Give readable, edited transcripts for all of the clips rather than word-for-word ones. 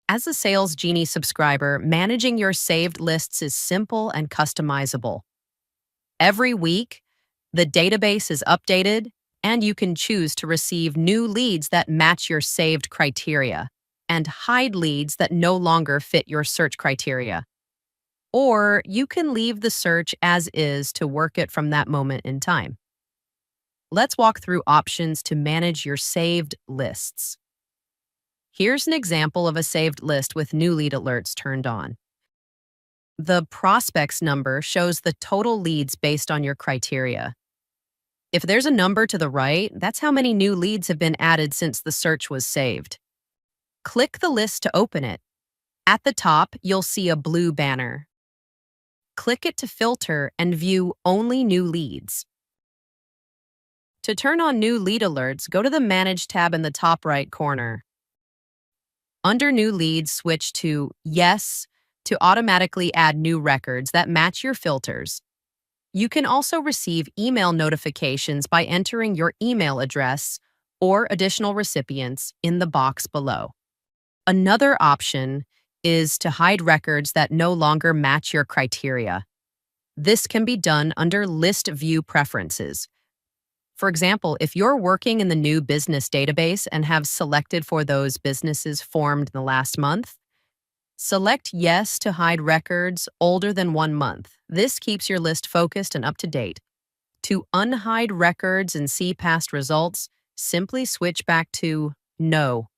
As a Salesgenie subscriber, managing your saved lists is simple and customizable. Every week, the database is updated, and you can choose to receive new leads that match your saved criteria and hide leads that no longer fit your search criteria. Or you can leave the search as is to work it from that moment in time. Let's walk through options to manage your saved lists. Here's an example of a saved list with new lead alerts turned on. The prospects number shows the total leads based on your criteria. If there's a number to the right, that's how many new leads have been added since the search was saved. Click the list to open it. At the top, you'll see a blue banner. Click it to filter and view only new leads. To turn on new lead alerts, go to the Manage tab in the top right corner. Under New Leads, switch to Yes to automatically add new records that match your filters. You can also receive email notifications by entering your email address or additional recipients in the box below. Another option is to hide records that no longer match your criteria. This can be done under List View Preferences. For example, if you're working in the new business database and have selected for those businesses formed in the last month, select Yes to hide records older than 1 month. This keeps your list focused and up to date. To unhide records and see past results, simply switch back to No.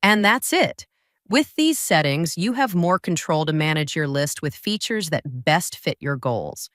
And that's it. With these settings, you have more control to manage your list with features that best fit your goals.